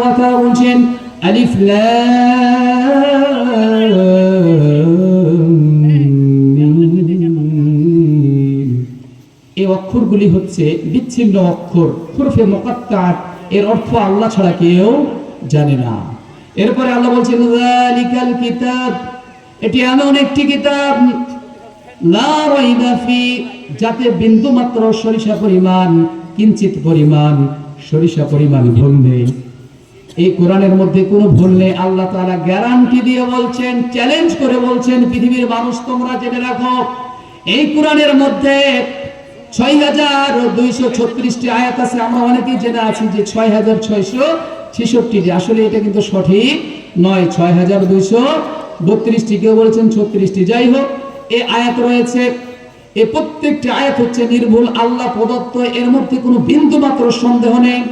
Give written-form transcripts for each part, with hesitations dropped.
আল্লাহ তাআলা বলছেন আলিফ লাম মিম। এই অক্ষরগুলি হচ্ছে বিচ্ছিন্ন অক্ষর, হুরুফে মুকাত্তাআত। এর অর্থ আল্লাহ ছাড়া কেউ জানে না। এরপরে আল্লাহ বলছেন যালিকাল কিতাব, এটি এমন একটি কিতাব লা রাইবা ফি, যাতে বিন্দু মাত্র সরিষা পরিমাণ, কিঞ্চিত পরিমাণ সরিষা পরিমাণ ভুল নেই। এই কোরআনের মধ্যে কোনো ভুল নেই। আল্লাহ তাআলা গ্যারান্টি দিয়ে বলছেন, চ্যালেঞ্জ করে বলছেন, পৃথিবীর মানুষ তোমরা জেনে রাখো, এই কোরআনের মধ্যে ৬,২৩৬টি আয়াত আছে। আমরা অনেকেই জেনে আছি যে ৬,৬৬৬টি, আসলে এটা কিন্তু সঠিক নয়, ৬,২৩২টি, কেউ বলেছেন ৩৬টি। যাই হোক, এই আয়াত রয়েছে, এই প্রত্যেকটি আয়াত হচ্ছে নির্ভুল, আল্লাহ প্রদত্ত, এর মধ্যে কোনো বিন্দু মাত্র সন্দেহ নেই।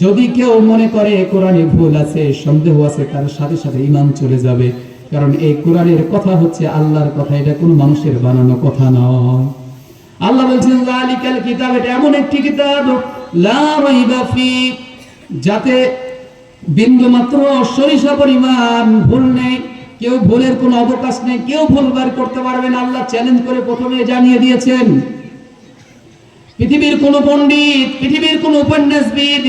যদি কেউ মনে করে কোরআনে ভুল আছে, সন্দেহ আছে, তার সাথে সাথে ঈমান চলে যাবে। কারণ এই কোরআনের কথা হচ্ছে আল্লাহর কথা, এটা কোনো মানুষের বানানো কথা নয়। আল্লাহ বলছেন যালিকাল কিতাব, এটা এমন একটি কিতাব লা রাইবা ফি, যাতে বিন্দু মাত্র সরিষা পরিমাণ ভুল নেই। কেউ ভুলের কোনো অবকাশ নেই, কেউ ভুল বের করতে পারবে না। আল্লাহ চ্যালেঞ্জ করে প্রথমে জানিয়ে দিয়েছেন, পৃথিবীর কোনো পণ্ডিত, পৃথিবীর কোনো উপন্যাসবিদ,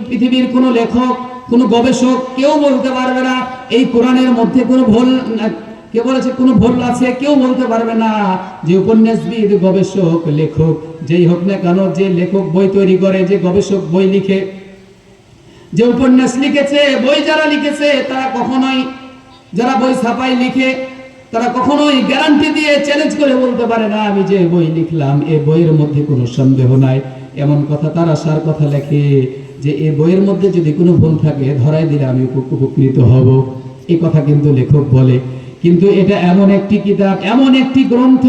পৃথিবীর কোনো লেখক, কোনো গবেষক কেউ বলতে পারবে না এই কোরআনের মধ্যে কোনো ভুল, কে বলেছে কোনো ভুল আছে, কেউ বলতে পারবে না। যে উপন্যাসবিদ, গবেষক, লেখক যেই হোক না কেন, যে লেখক বই তৈরি করে, যে গবেষক বই লিখে, যে উপন্যাস লিখেছে, বই যারা লিখেছে, তারা কখনোই, যারা বই ছাপায় লিখে, তারা কখনোই গ্যারান্টি দিয়ে চ্যালেঞ্জ করে বলতে পারে না আমি যে বই লিখলাম এই বইয়ের মধ্যে কোনো সন্দেহ নাই। এমন কথা তারা সার কথা লেখে যে এই বইয়ের মধ্যে যদি কোনো ভুল থাকে ধরাই দিলে আমি উপকৃত হব, এই কথা কিন্তু লেখক বলে। কিন্তু এটা এমন একটি কিতাব, এমন একটি গ্রন্থ,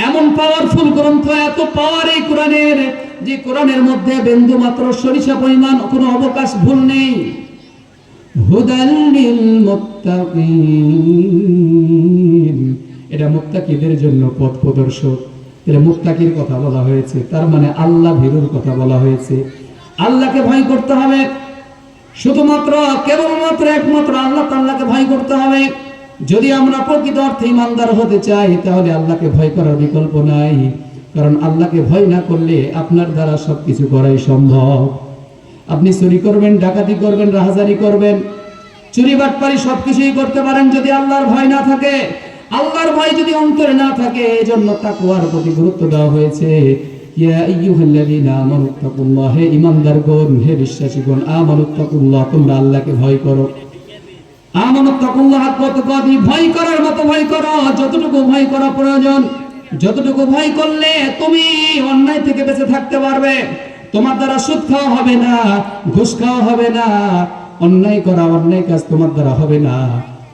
এমন পাওয়ারফুল গ্রন্থ, এত পাওয়ার এই কোরআনের, যে কোরআনের মধ্যে বিন্দু মাত্র সরিষা পরিমাণ কোনো অবকাশ ভুল নেই। হুদাল লিল মুত্তাকিন, এটা মুত্তাকিদের জন্য পথ প্রদর্শক। এটা মুত্তাকির কথা বলা হয়েছে, তার মানে আল্লাহ ভীরুর কথা বলা হয়েছে। আল্লাহকে ভয় করতে হবে, শুধুমাত্র কেবলমাত্র একমাত্র আল্লাহ তাআলাকে ভয় করতে হবে। যদি আমরা প্রকৃত অর্থে ঈমানদার হতে চাই, তাহলে আল্লাহকে ভয় করার বিকল্প নাই। কারণ আল্লাহকে ভয় না করলে আপনার দ্বারা সবকিছু করাই সম্ভব। আপনি চুরি করবেন, ডাকাতি করবেন, রাহাজানি করবেন, চুরি বাটপারি সবকিছুই করতে পারেন যদি আল্লাহর ভয় না থাকে। আল্লাহর ভয় যদি অন্তরে না থাকে, এজন্য তাকওয়ার প্রতি গুরুত্ব দেওয়া হয়েছে। ইয়া আইয়ুহাল্লাযীনা আমানুত্তাকুল্লাহ, হে ঈমানদারগণ, হে বিশ্বাসীগণ, আমানুত্তাকুল্লাহ, তোমরা আল্লাহকে ভয় করো। আমানুত্তাকুল্লাহ হাক্কা তুকাতিহি, ভয় করার মতো ভয় করো, যতটুকু ভয় করা প্রয়োজন। যতটুকু ভয় করলে তুমি অন্যায় থেকে বেঁচে থাকতে পারবে। তোমার দ্বারা সুদ খাওয়া হবে না, ঘুষ খাওয়া হবে না, অন্যায় করা, অন্যায় কাজ তোমার দ্বারা হবে না।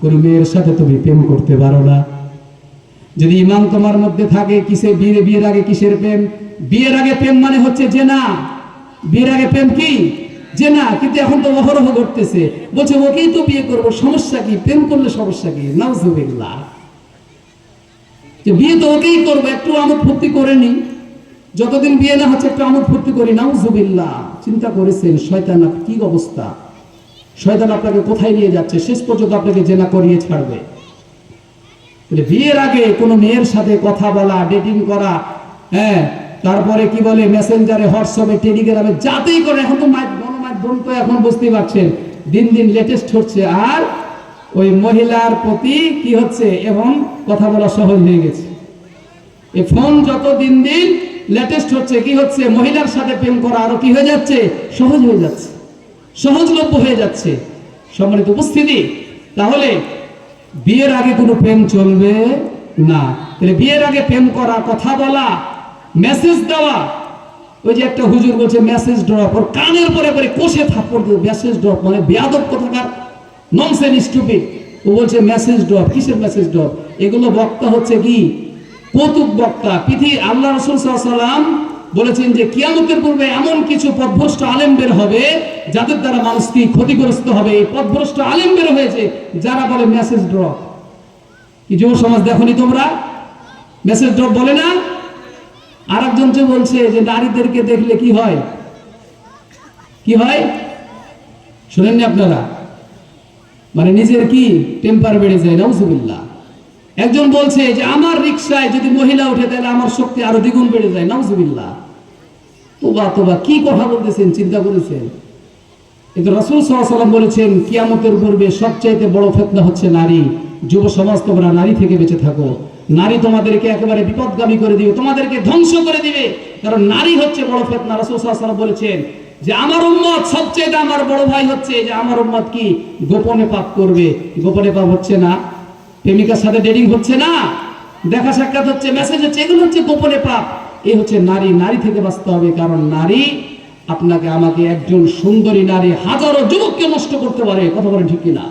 কোনো মেয়ের সাথে তুমি প্রেম করতে পারো না। যদি ঈমান তোমার মধ্যে থাকে, বিয়ের আগে কিসের প্রেম? বিয়ের আগে প্রেম মানে হচ্ছে জেনা। বিয়ের আগে প্রেম কি? জেনা। কিন্তু এখন তো অহরহ ঘটতেছে, বলছে ওকেই তো বিয়ে করবো, সমস্যা কি? প্রেম করলে সমস্যা কি? নাউজুবিল্লাহ, যে বিয়ে তো ওকেই করবো, একটু আমোদ ফুর্তি করে নি, যতদিন বিয়ে না হচ্ছে একটু আমোদ ফুর্তি করি। নাউজুবিল্লাহ, চিন্তা করেছেন শয়তান কি অবস্থা? শয়তান আপনাকে কোথায় নিয়ে যাচ্ছে? শেষ পর্যন্ত আপনাকে জেনা করিয়ে ছাড়বে। বিয়ের আগে কোনো মেয়ের সাথে কথা বলা, ডেটিং করা, হ্যাঁ, তারপরে কি বলে মেসেঞ্জারে, হোয়াটসঅ্যাপে, টেলিগ্রামে, যাতেই করে, এখন তো গণমাধ্যম তো এখন বুঝতেই পারছেন দিন দিন লেটেস্ট হচ্ছে। আর ওই মহিলার প্রতি কি হচ্ছে, এবং কথা বলা সহজ হয়ে গেছে। এই ফোন যত দিন দিন লেটেস্ট হচ্ছে, কি হচ্ছে, মহিলার সাথে প্রেম করা আরো কি হয়ে যাচ্ছে, সহজ হয়ে যাচ্ছে, সহজলভ্য হয়ে যাচ্ছে। সম্মানিত উপস্থিতি, তাহলে বিয়ের আগে কোনো প্রেম চলবে না। তাহলে বিয়ের আগে প্রেম করা, কথা বলা, মেসেজ দেওয়া, ওই যে একটা হুজুর বলছে মেসেজ ড্রপ, ওর কানের পরে পরে কষে থাপ্পড় দিয়ে, মেসেজ ড্রপ মানে বেয়াদব কোথাকার, ননসেন্স, স্টুপিড। ও বলছে মেসেজ ড্রপ, কিসের মেসেজ ড্রপ? এগুলো বক্তা হচ্ছে কি, কৌতুক বক্তা। আল্লাহ রাসূল সাল্লাল্লাহু আলাইহি ওয়াসাল্লাম বলেছেন যে কিয়ামতের পূর্বে এমন কিছু পথভ্রষ্ট আলেম বের হবে যাদের দ্বারা মানুষ কি ক্ষতিগ্রস্ত হবে। এই পথভ্রষ্ট আলেম বের হয়েছে যারা বলে মেসেজ ড্রপ। কি যুব সমাজ দেখনি তোমরা? মেসেজ ড্রপ বলে না? আর একজন যে বলছে যে নারীদেরকে দেখলে কি হয়, কি হয়, শুনেননি আপনারা? মানে নিজের কি টেম্পার বেড়ে যায়, নাউজুবিল্লাহ। একজন বলছে যে আমার রিকশায় যদি মহিলা উঠে তাহলে আমার শক্তি আরো দ্বিগুণ বেড়ে যায়, নাউজুবিল্লাহ। তোবা তোবা, কি কথা বলতেছেন, চিন্তা করেছেন? কিন্তু রাসূল সাল্লাল্লাহু আলাইহি ওয়াসাল্লাম বলেছেন কিয়ামতের পূর্বে সবচাইতে বড় ফিতনা হচ্ছে নারী। যুব সমাজ, তোমরা নারী থেকে বেঁচে থাকো। নারী তোমাদেরকে একেবারে বিপদগামী করে দিবে, তোমাদেরকে ধ্বংস করে দিবে, কারণ নারী হচ্ছে বড় ফিতনা। রাসূল সাল্লাল্লাহু আলাইহি ওয়াসাল্লাম বলেছেন যে আমার উম্মত সবচেয়ে আমার বড় ভাই হচ্ছে যে আমার উম্মত কি গোপনে পাপ করবে। গোপনে পাপ হচ্ছে না, প্রেমিকার সাথে ডেটিং হচ্ছে না, দেখা সাক্ষাৎ হচ্ছে, মেসেজ হচ্ছে, এগুলো হচ্ছে গোপনে পাপ। এই হচ্ছে নারী। নারী থেকে বাঁচতে হবে, কারণ নারী আপনাকে আমাকে, একজন সুন্দরী নারী হাজারো যুবককে নষ্ট করতে পারে। কথা বলেন ঠিক কিনা?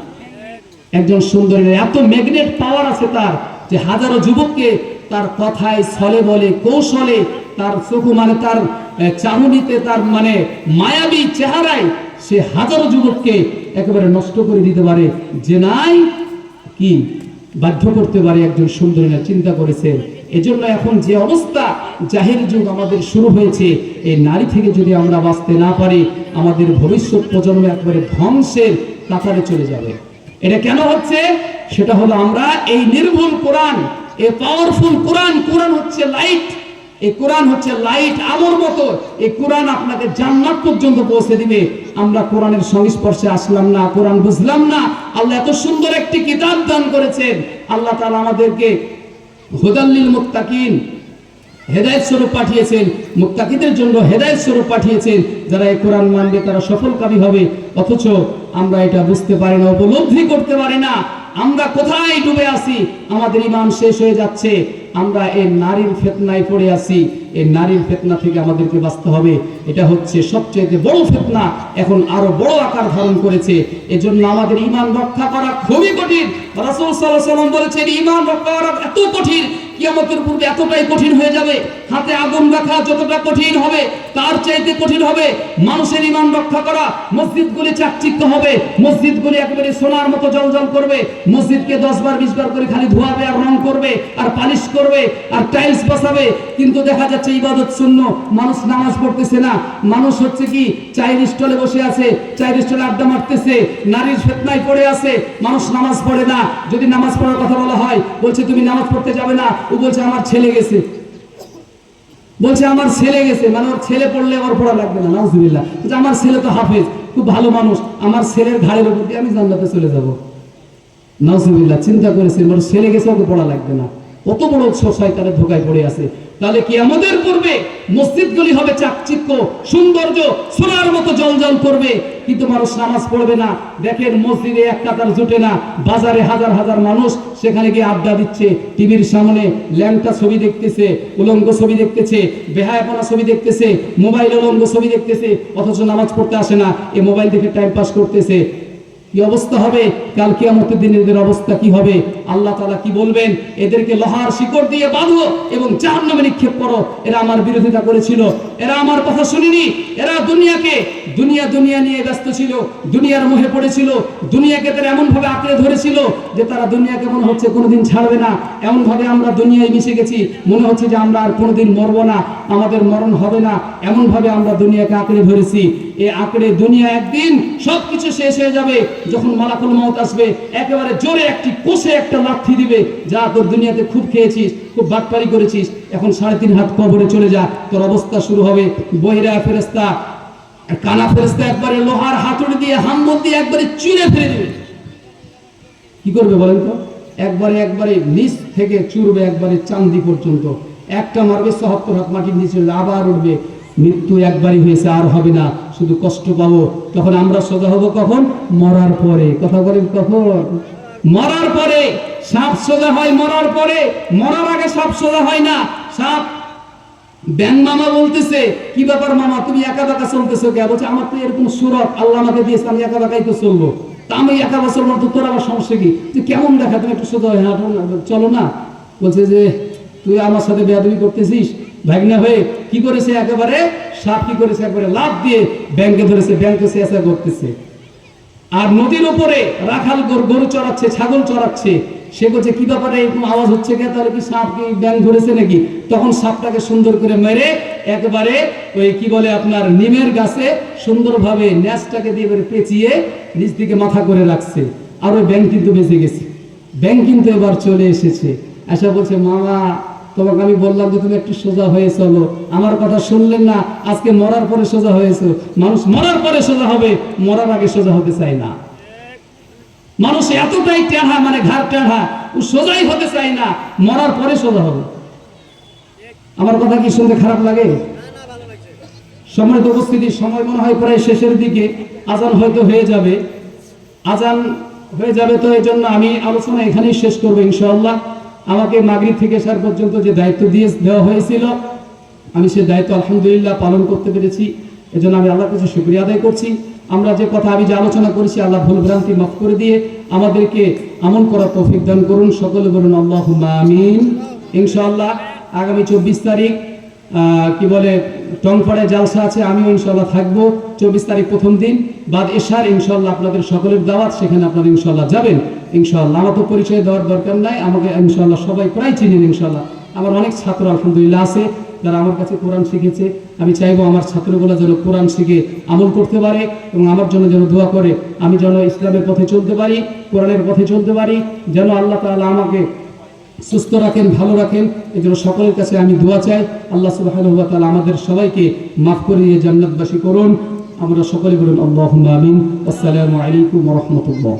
একজন সুন্দরী নারী এত ম্যাগনেট পাওয়ার আছে তার, যে হাজারো যুবককে তার কথায়, ছলে বলে, কৌশলে, তার চোখ মানে তার চাহনিতে, তার মানে মায়াবী চেহারায় সে হাজারো যুবককে একেবারে নষ্ট করে দিতে পারে, যে নাই কি বাধ্য করতে পারে একজন সুন্দরী নারী। চিন্তা করেছেন? এজন্য এখন যে অবস্থা, জাহির যুগ আমাদের শুরু হয়েছে, এই নারী থেকে যদি আমরা বাঁচতে না পারি, আমাদের ভবিষ্যৎ প্রজন্ম একবারে ধ্বংসের কাতারে চলে যাবে। এটা কেন হচ্ছে? সেটা হলো আমরা এই নির্ভুল কোরআন, এই পাওয়ারফুল কোরআন, কোরআন হচ্ছে লাইট, এই কোরআন হচ্ছে লাইট, আলোর মতো। এই কোরআন আপনাকে জান্নাত পর্যন্ত পৌঁছে দিবে। আমরা কোরআনের সংস্পর্শে আসলাম না, কোরআন বুঝলাম না। আল্লাহ এত সুন্দর একটি কিতাব দান করেছেন। আল্লাহ তাআলা আমাদেরকে হুদাল্লিল মুত্তাকিন, হেদায়েত স্বরূপ পাঠিয়েছেন, মুত্তাকিদের জন্য হেদায়েত স্বরূপ পাঠিয়েছেন। যারা এই কোরআন মানবে তারা সফলকামী হবে। অথচ আমরা এটা বুঝতে পারি না, উপলব্ধি করতে পারি না। আমরা কোথায় ডুবে আছি? আমাদের ঈমান শেষ হয়ে যাচ্ছে। আমরা এই নারীর ফিতনায় পড়ে আছি। এই নারীর ফিতনা থেকে আমাদেরকে বাঁচতে হবে। এটা হচ্ছে সবচেয়ে বড় ফিতনা, এখন আরো বড় আকার ধারণ করেছে। এজন্য আমাদের ঈমান রক্ষা করা খুবই কঠিন। রাসূল সাল্লাল্লাহু আলাইহি ওয়াসাল্লাম বলেছেন ঈমান রক্ষা করা এত কঠিন, কিয়ামতের পূর্বে এতটাই কঠিন হয়ে যাবে, হাতে আগুন রাখা যতটা কঠিন হবে তার চাইতে কঠিন হবে মানুষের ঈমান রক্ষা করা। মসজিদগুলি চাকচিক্য হবে, মসজিদগুলি একেবারে সোনার মতো জ্বলজ্বল করবে। মসজিদকে 10 বার 20 বার করে খালি ধোয়াবে আর রং করবে আর পালিশ করবে আর টাইলস বসাবে, কিন্তু দেখা যাচ্ছে ইবাদত শূন্য। মানুষ নামাজ পড়তেছে না, মানুষ হচ্ছে কি চায়ের স্টলে বসে আছে, চায়ের স্টলে আড্ডা মারতেছে, নারীর ফিতনায় পড়ে আছে, মানুষ নামাজ পড়ে না। যদি নামাজ পড়ার কথা বলা হয়, বলছে তুমি নামাজ পড়তে যাবে না, ও বলছে আমার ছেলে গেছে, বলছে আমার ছেলে গেছে, মানে ওর ছেলে পড়লে ওর পড়া লাগবে না, নাউজুবিল্লাহ। আমার ছেলে তো হাফেজ, খুব ভালো মানুষ, আমার ছেলের ঘাড়ের উপর দিয়ে আমি জান্নাতে চলে যাব, নাউজুবিল্লাহ। চিন্তা করেছেন, ওর ছেলে গেছে, ওকে পড়া লাগবে না। কত বড় শয়তানের ধোঁকায় পড়ে আছে। তাহলে কি আমাদের পূর্বে মসজিদগুলি হবে চাকচিক্য, সৌন্দর্য, সোনার মতো জলজল করবে, কিন্তু মানুষ নামাজ পড়বে না। দেখেন মসজিদে এক কাতার জুটে না, বাজারে হাজার হাজার মানুষ সেখানে গিয়ে আড্ডা দিচ্ছে, টিভির সামনে ল্যাংটা ছবি দেখতেছে, উলঙ্গ ছবি দেখতেছে, বেহায়াপনা ছবি দেখতেছে, মোবাইল উলঙ্গ ছবি দেখতেছে, অথচ নামাজ পড়তে আসে না, এই মোবাইল দেখে টাইম পাস করতেছে। কি অবস্থা হবে কাল কিয়ামতের দিনে? এদের অবস্থা কি হবে? আল্লাহ তাআলা কি বলবেন? এদেরকে লোহার শিকড় দিয়ে বাঁধো এবং জাহান্নামে নিক্ষেপ করো। এরা আমার বিরোধিতা করেছিল, এরা আমার কথা শুনিনি, এরা দুনিয়া নিয়ে ব্যস্ত ছিল, দুনিয়ার মোহে পড়েছিল, দুনিয়াকে তারা এমন ভাবে আঁকড়ে ধরেছিল যে তারা দুনিয়াকে মনে হচ্ছে কোনোদিন ছাড়বে না। এমন ভাবে আমরা দুনিয়ায় মিশে গেছি, মনে হচ্ছে যে আমরা আর কোনোদিন মরবো না, আমাদের মরণ হবে না। এমন ভাবে আমরা দুনিয়াকে আঁকড়ে ধরেছি। এই আঁকড়ে দুনিয়া একদিন সবকিছু শেষ হয়ে যাবে। যখন মালাকুল মউত আসবে, একেবারে জোরে একটি কোষে একটা লাথি দিবে, যা তোর দুনিয়াতে খুব খেয়েছিস, খুব বাটপারি করেছিস, এখন 3.5 হাত কবরে চলে যা, তোর অবস্থা শুরু হবে। বহিরা ফেরেশতা, কানা ফেরেশতা একবারে লোহার হাতুড়ি দিয়ে, হাম্বল দিয়ে একবারে চুরে ফেলে দিবে। কি করবে বলেন তো? একবারে নিচ থেকে চুরবে একবারে চান্দি পর্যন্ত, একটা মারবে 74 হাত মাটির নিচে, আবার উঠবে। মৃত্যু একবারই হয়েছে, আর হবে না, শুধু কষ্ট পাবো। তখন আমরা সোজা হব কখন? মরার পরে। কথা বলেন কখন? মরার পরে। সাপ সোজা হয় মরার পরে, মরার আগে সাপ সোজা হয় না। সাপ ব্যাং মামা বলতেছে, কি ব্যাপার মামা, তুমি একা বেকা চলতেছো কে? বলছে আমার তো এরকম সুরত আল্লাহ আমাকে দিয়েছে, আমি একা বেকাই তো চলবো। তা আমি একা বছর মতো, তোর আবার সমস্যা কি? তুই কেমন দেখা, তুমি একটু সোজা হয়ে হাঁটো, চলো না। বলছে যে তুই আমার সাথে বেয়াদবি করতেছিস। ভাগনা হয়ে কি করেছে? একেবারে সাপ কি করেছে? একবারে লাফ দিয়ে ব্যাংকে ধরেছে, ব্যাংকে চেষ্টা করতেছে। আর নদীর উপরে রাখাল গরু চড়াচ্ছে, ছাগল চড়াচ্ছে, সে বলছে কি ব্যাপারে এরকম আওয়াজ হচ্ছে কে, তাহলে কি সাপ কি ব্যাং ধরেছে নাকি? তখন সাপটাকে সুন্দর করে মেরে একেবারে ওই কি বলে আপনার নিমের গাছে সুন্দরভাবে ন্যাসটাকে দিয়ে করে পেঁচিয়ে নিচ দিকে মাথা করে রাখছে। আর ওই ব্যাং কিন্তু বেঁচে গেছে। ব্যাং কিন্তু এবার চলে এসেছে, আশা বলছে মামা তোমাকে আমি বললাম যে তুমি একটু সোজা হয়ে চলো, আমার কথা শুনলেন না, আজকে মরার পরে সোজা হয়েছে। মানুষ মরার পরে সোজা হবে, মরার আগে সোজা হতে চায় না। মানুষ এতটাই টেढ़া, মানে ঘাড় টেढ़া, ও সোজাই হতে চায় না, মরার পরে সোজা হবে। আমার কথা কি শুনতে খারাপ লাগে? সম্মানিত উপস্থিতি, সময় মনে হয় প্রায় শেষের দিকে, আজান হয়তো হয়ে যাবে, আজান হয়ে যাবে। তো এই জন্য আমি আলোচনা এখানেই শেষ করবো ইনশাআল্লাহ। আমাকে মাগরিব থেকে এশার পর্যন্ত যে দায়িত্ব দেওয়া হয়েছিল, আমি সেই দায়িত্ব আলহামদুলিল্লাহ পালন করতে পেরেছি। এজন্য আমি আল্লাহর কাছে শুকরিয়া আদায় করছি। আমরা যে কথা আমি যে আলোচনা করেছি, আল্লাহ ভুল ভ্রান্তি মাফ করে দিয়ে আমাদেরকে আমল করার তৌফিক দান করুন। সকলে বলুন আল্লাহুম্মা আমিন। ইনশাআল্লাহ আগামী 24 তারিখ কি বলে টংপাড়ায় জালসা আছে, আমিও ইনশাআল্লাহ থাকবো 24 তারিখ প্রথম দিন বাদ এশার। ইনশাআল্লাহ আপনাদের সকলের দাওয়াত, সেখানে আপনারা ইনশাআল্লাহ যাবেন। ইনশাআল্লাহ আমার তো পরিচয় দেওয়ার দরকার নাই, আমাকে ইনশাআল্লাহ সবাই প্রায় চিনেন। ইনশাআল্লাহ আমার অনেক ছাত্র আলহামদুলিল্লাহ আছে যারা আমার কাছে কোরআন শিখেছে। আমি চাইবো আমার ছাত্রগুলো যেন কোরআন শিখে আমল করতে পারে এবং আমার জন্য যেন দোয়া করে, আমি যেন ইসলামের পথে চলতে পারি, কোরআনের পথে চলতে পারি, যেন আল্লাহ তাআলা আমাকে সুস্থ রাখেন, ভালো রাখেন। এই জন্য সকলের কাছে আমি দোয়া চাই। আল্লাহ সুবহানাহু ওয়া তাআলা আমাদের সবাইকে মাফ করে দিয়ে জান্নাতবাসী করুন। আমরা সকলে বলুন আল্লাহুম্মা আমিন। আসসালামু আলাইকুম ওয়া রাহমাতুল্লাহ।